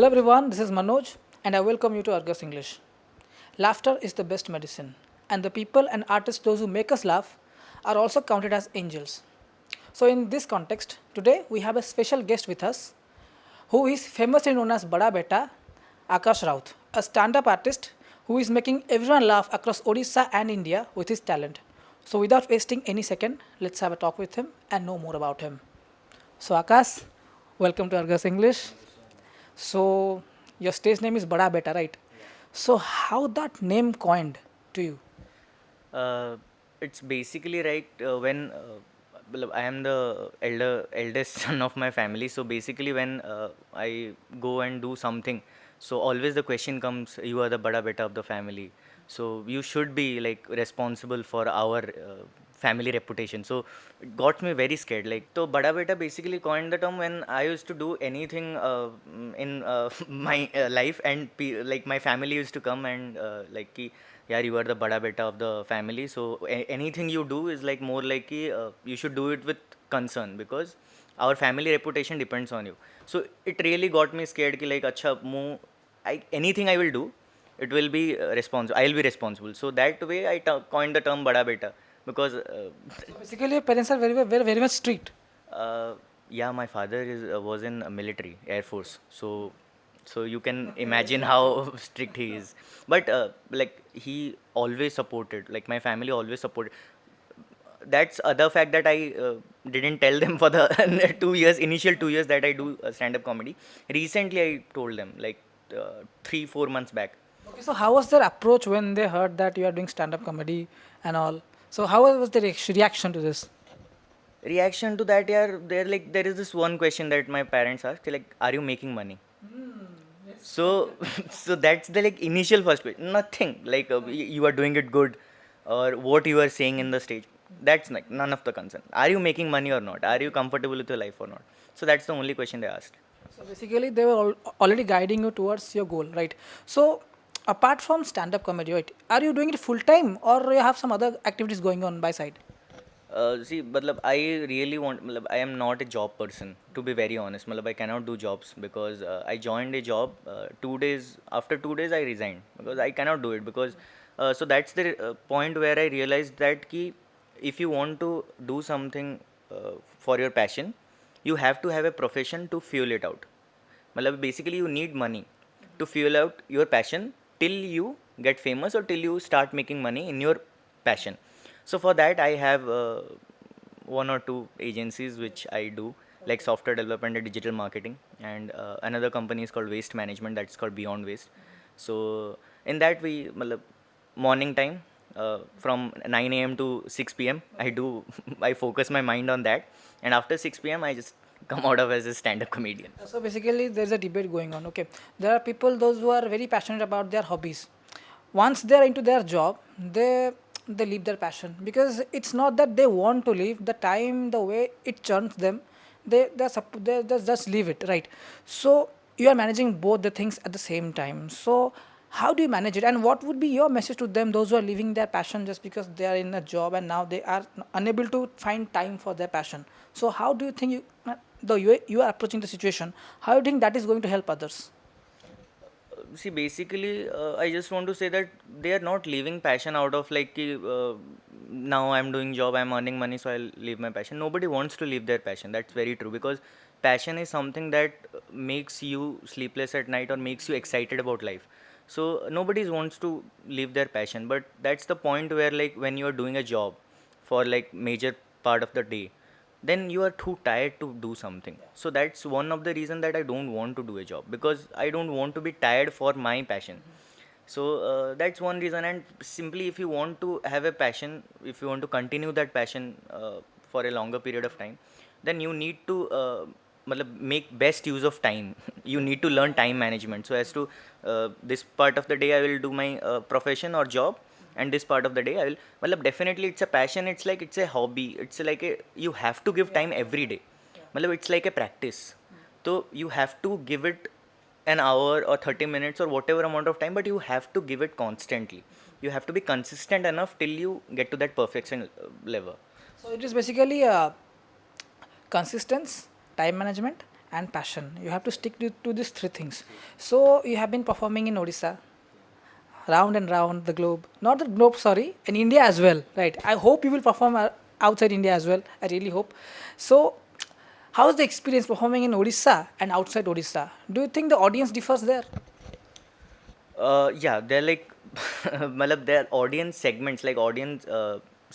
Hello everyone, this is Manoj and I welcome you to Argus English. Laughter is the best medicine, and the people and artists, those who make us laugh, are also counted as angels. So, in this context, today we have a special guest with us who is famously known as Bada Beta, Akash Raut, a stand up artist who is making everyone laugh across Odisha and India with his talent. So, without wasting any second, let's have a talk with him and know more about him. So, Akash, welcome to Argus English. So your stage name is Bada Beta, right? So how that name coined to you? Uh, it's basically right when I am the eldest son of my family. So basically, when I go and do something, so always the question comes, "You are the bada beta of the family, so you should be like responsible for our family reputation." So it got me very scared. Like, so bada beta basically coined the term when I used to do anything in my life, and like my family used to come and like. Ki, yeah, you are the bada beta of the family, so anything you do is like more like कि, you should do it with concern because our family reputation depends on you. So it really got me scared कि like अच्छा anything I will do, it will be responsible, I'll be responsible. So that way coined the term bada beta because So basically, your parents are very much strict. uh, yeah, my father was in military, Air Force. So you can imagine how strict he is. But like he always supported. Like my family always supported. That's other fact that I didn't tell them for the 2 years, initial 2 years that I do stand-up comedy. Recently, I told them like 3 4 months back. Okay, so how was their approach when they heard that you are doing stand-up comedy and all? So how was the reaction to this? Reaction to that, yeah, there is this one question that my parents asked, like, "Are you making money?" So, so that's the like initial first question. Nothing like you are doing it good, or what you are saying in the stage. That's like none of the concern. Are you making money or not? Are you comfortable with your life or not? So that's the only question they asked. So basically, they were already guiding you towards your goal, right? So apart from stand-up comedy, right, are you doing it full time or you have some other activities going on by side? See, matlab, I really want. Matlab, I am not a job person, to be very honest. Matlab, I cannot do jobs because I joined a job 2 days. After 2 days, I resigned because I cannot do it because. So that's the point where I realized that ki, if you want to do something for your passion, you have to have a profession to fuel it out. Matlab, basically, you need money to fuel out your passion till you get famous or till you start making money in your passion. So for that, I have one or two agencies which I do, like software development and digital marketing, and another company is called Waste Management. That's called Beyond Waste. So in that we, matlab, morning time from 9 a.m. to 6 p.m. I do I focus my mind on that, and after 6 p.m. I just come out of as a stand-up comedian. So basically, there's a debate going on. Okay, there are people those who are very passionate about their hobbies. Once they are into their job, they leave their passion because it's not that they want to leave. The time, the way it churns them, they just leave it, right? So you are managing both the things at the same time. So how do you manage it? And what would be your message to them, those who are leaving their passion just because they are in a job and now they are unable to find time for their passion? So how do you think you are approaching the situation? How do you think that is going to help others? See, basically, I just want to say that they are not leaving passion out of like कि, now I'm doing job, I'm earning money, so I'll leave my passion. Nobody wants to leave their passion. That's very true because passion is something that makes you sleepless at night or makes you excited about life. So nobody wants to leave their passion, but that's the point where like when you are doing a job for like major part of the day, then you are too tired to do something. So that's one of the reason that I don't want to do a job because I don't want to be tired for my passion. So that's one reason. And simply, if you want to have a passion, if you want to continue that passion for a longer period of time, then you need to matlab, make best use of time. You need to learn time management. So as to this part of the day I will do my profession or job, and this part of the day I will, well, definitely it's a passion, it's like it's a hobby, it's like a, you have to give time every day. Well, it's like a practice. So you have to give it an hour or 30 minutes or whatever amount of time, but you have to give it constantly. You have to be consistent enough till you get to that perfection level. So it is basically consistency, time management, and passion. You have to stick to these three things. So you have been performing in Odisha, round and round the globe. Not the globe, sorry, in India as well, right? I hope you will perform outside India as well. I really hope. So, how is the experience performing in Odisha and outside Odisha? Do you think the audience differs there? Yeah, they're like, matlab, they're audience segments, like audience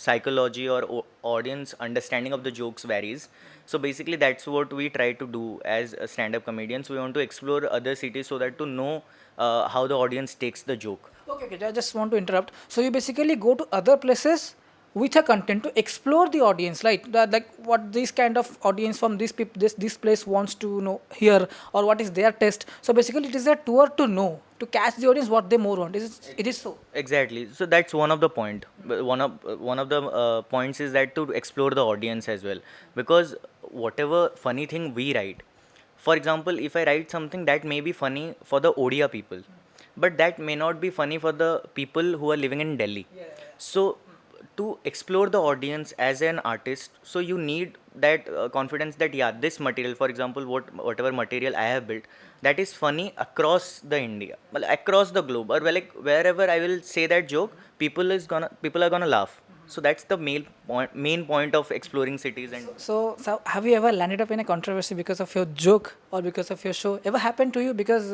psychology or audience understanding of the jokes varies. So basically, that's what we try to do as stand-up comedians. We want to explore other cities so that to know how the audience takes the joke. Okay, okay. I just want to interrupt. So you basically go to other places with a content to explore the audience, right? Like what this kind of audience from this place wants to know hear, or what is their taste. So basically, it is a tour to know, to catch the audience what they more want. It is so. Exactly. So that's one of the point. One of the points is that to explore the audience as well, because whatever funny thing we write, for example, if I write something that may be funny for the Odia people, but that may not be funny for the people who are living in Delhi. So to explore the audience as an artist, so you need that confidence that yeah, this material, for example, whatever material I have built, that is funny across the India, well, across the globe, or well, like wherever I will say that joke, people are gonna laugh. So that's the main point of exploring cities. And So have you ever landed up in a controversy because of your joke or because of your show? Ever happened to you? Because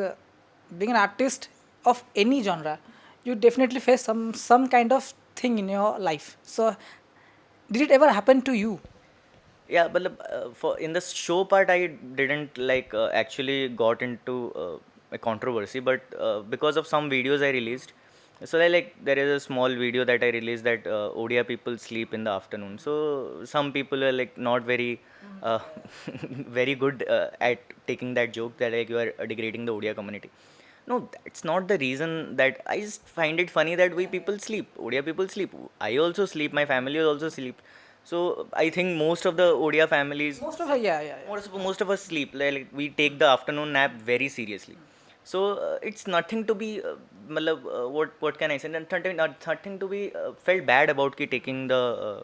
being an artist of any genre, you definitely face some kind of thing in your life. So did it ever happen to you? yeah, but for in the show part, I didn't like actually got into a controversy, but because of some videos I released. So like there is a small video that I released that Odia people sleep in the afternoon. So some people are like not very uh, very good at taking that joke that like you are degrading the Odia community. No, that's not the reason. That I just find it funny that we people sleep. Odia people sleep. I also sleep. My family also sleep. So I think most of the Odia families, Most of it, yeah, yeah, yeah. most of us sleep. Like we take the afternoon nap very seriously. So it's nothing to be, what can I say? Nothing to be felt bad about ki taking the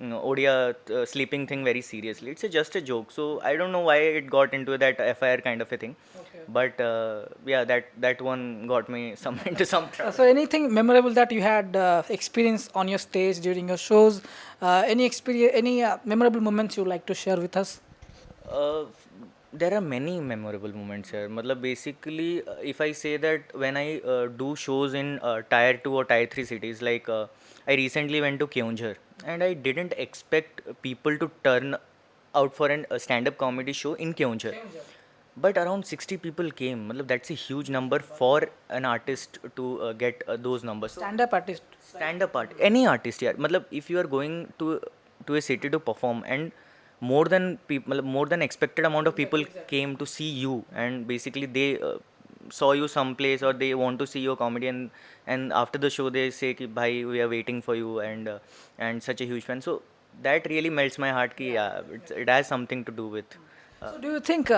Odia sleeping thing very seriously. It's just a joke. So I don't know why it got into that FIR kind of a thing. Okay. But yeah, that one got me some into some trouble. So anything memorable that you had experienced on your stage during your shows? Any experience, any memorable moments you like to share with us? Uh, there are many memorable moments here. Matlab basically, if I say that when I do shows in tier 2 or tier 3 cities, like I recently went to Keonjhar and I didn't expect people to turn out for a stand-up comedy show in Keonjhar. But around 60 people came. Matlab, that's a huge number for an artist to get those numbers. So Stand-up artist. stand-up art, any artist, yeah. Matlab, if you are going to a city to perform and more than expected amount of people came to see you, and basically they saw you someplace or they want to see your comedy, and after the show they say ki, bhai, we are waiting for you, and such a huge fan. So that really melts my heart ki, yeah, it has something to do with So do you think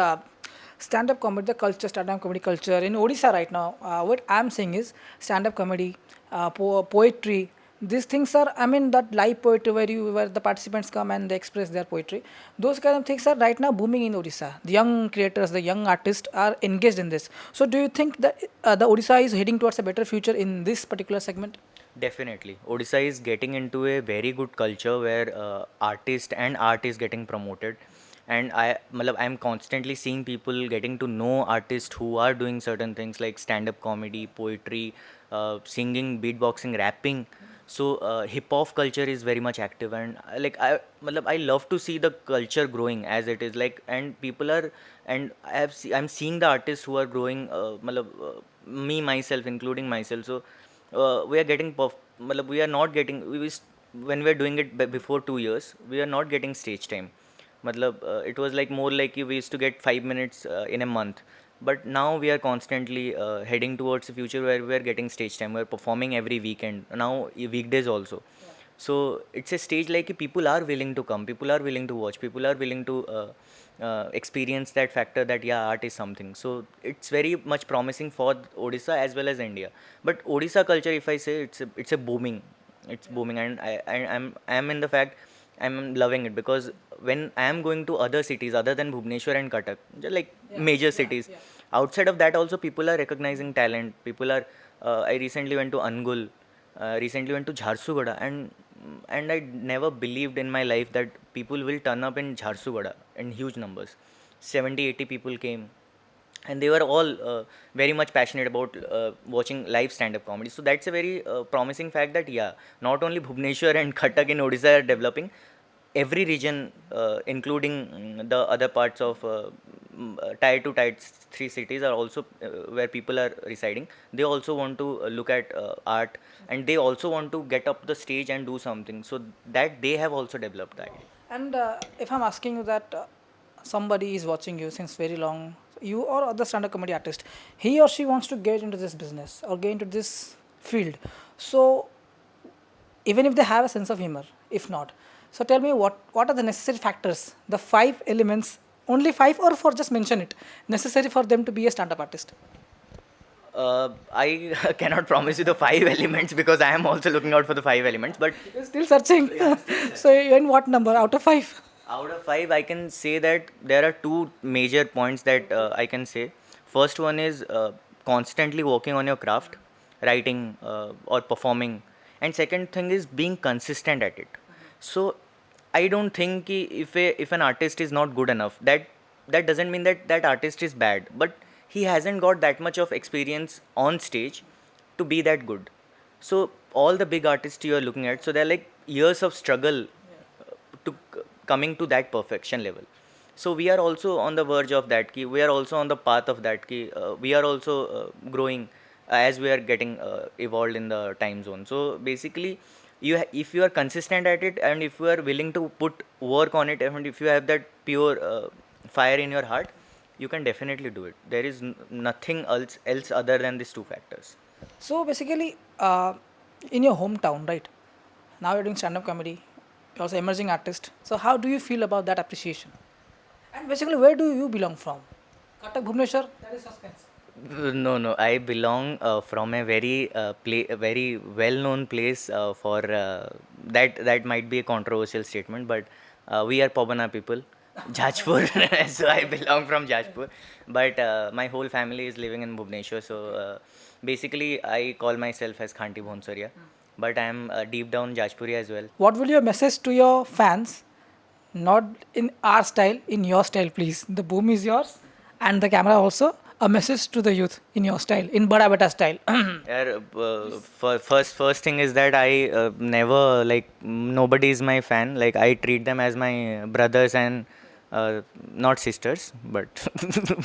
stand-up comedy, the culture, stand-up comedy culture in Odisha right now, what I'm saying is stand-up comedy, poetry, these things are, I mean, that live poetry where the participants come and they express their poetry. Those kind of things are right now booming in Odisha. The young creators, the young artists are engaged in this. So do you think that the Odisha is heading towards a better future in this particular segment? Definitely. Odisha is getting into a very good culture where artist and art is getting promoted. And I'm constantly seeing people getting to know artists who are doing certain things like stand-up comedy, poetry, singing, beatboxing, rapping. So hip hop culture is very much active, and I love to see the culture growing as it is. Like, and people are, and I'm seeing the artists who are growing. Me myself, including myself. So we are getting we are not getting when we are doing it before 2 years, we are not getting stage time. It was like more like we used to get 5 minutes in a month, but now we are constantly heading towards the future where we are getting stage time. We are performing every weekend now, weekdays also. So it's a stage like people are willing to come, people are willing to watch, people are willing to experience that factor that yeah, art is something. So it's very much promising for Odisha as well as India. But Odisha culture, if I say, it's a booming, it's booming, and I'm in the fact I'm loving it because when I am going to other cities other than Bhubaneswar and Cuttack, they're like major cities, outside of that also people are recognizing talent. People are. I recently went to Angul, recently went to Jharsuguda, and I never believed in my life that people will turn up in Jharsuguda in huge numbers. 70, 80 people came, and they were all very much passionate about watching live stand-up comedy. So that's a very promising fact that yeah, not only Bhubaneswar and Cuttack in Odisha are developing, every region, including the other parts of tier 2, tier 3 cities are also where people are residing. They also want to look at art, and they also want to get up the stage and do something. So that they have also developed that. And if I'm asking you that somebody is watching you since very long, you or other stand-up comedy artist, he or she wants to get into this business or get into this field. So even if they have a sense of humor, if not, so tell me what are the necessary factors, the 5 elements, only 5 or for just mention it, necessary for them to be a stand-up artist. I cannot promise you the 5 elements because I am also looking out for the 5 elements. But You're still searching. So you're in what number out of 5? out of 5, I can say that there are two major points that I can say. First one is constantly working on your craft, writing or performing, and second thing is being consistent at it. So I don't think if an artist is not good enough, that doesn't mean that that artist is bad, but he hasn't got that much of experience on stage to be that good. So all the big artists you are looking at, so they're like years of struggle to coming to that perfection level. So we are also on the verge of that. Ki we are also on the path of that. Ki we are also growing as we are getting evolved in the time zone. So basically, if you are consistent at it and if you are willing to put work on it and if you have that pure fire in your heart, you can definitely do it. There is nothing else other than these two factors. So basically, in your hometown, right? Now you're doing stand-up comedy. You're also emerging artist. So how do you feel about that appreciation? And basically, where do you belong from? Cuttack, Bhubaneswar? That is suspense. No, no. I belong from a a very well-known place for that. That might be a controversial statement, but we are Pabana people, Jajpur. So I belong from Jajpur, but my whole family is living in Bhubaneswar. So basically, I call myself as Khanti Bhonsaria, but I am deep down Jajpuri as well. What will your message to your fans? Not in our style, in your style, please. The boom is yours, and the camera also. A message to the youth in your style, in Bada Beta style. Yeah, first thing is that I never like nobody is my fan. Like I treat them as my brothers and not sisters, but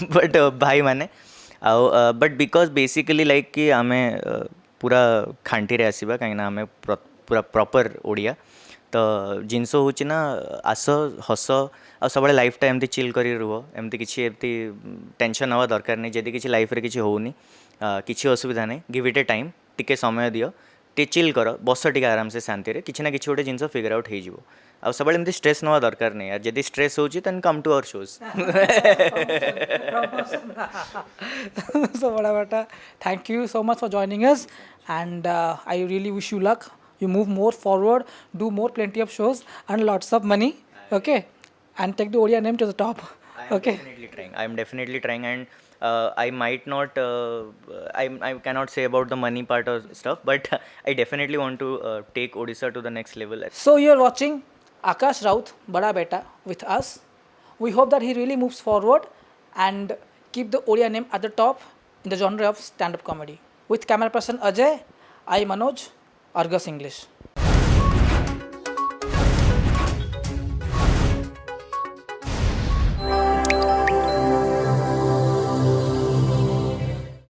but bhai mane. But because basically like कि आमे पूरा खांटी रे आसीबा काहे ना आमे पूरा proper Odia तो जिनस होची ना आस हस आ सब लाइफ टाइम एमती चिल करी रुह एमती किसी एमती टेंशन नवा दरकार नहीं जदि किसी लाइफ रे किसी होनी किसी असुविधा नहीं गिव इट ए टाइम टिके समय दियो टे चिल कर बस टिके आराम से शांति रे किसी ना किसी गोटे जिनस फिगर आउट हो जिवो आ सब एमती स्ट्रेस नवा दरकार नहीं यार जदि स्ट्रेस होची then come to our shows So Bada Beta, thank you so much for joining us, and I really wish you luck. You move more forward, do more plenty of shows, and lots of money. Okay, and take the Odia name to the top. Okay. I am definitely trying, and I might not. I cannot say about the money part or stuff, but I definitely want to take Odisha to the next level. So you're watching Akash Raut, Bada Beta, with us. We hope that he really moves forward and keep the Odia name at the top in the genre of stand-up comedy. With camera person Ajay, I Manoj, Argus English.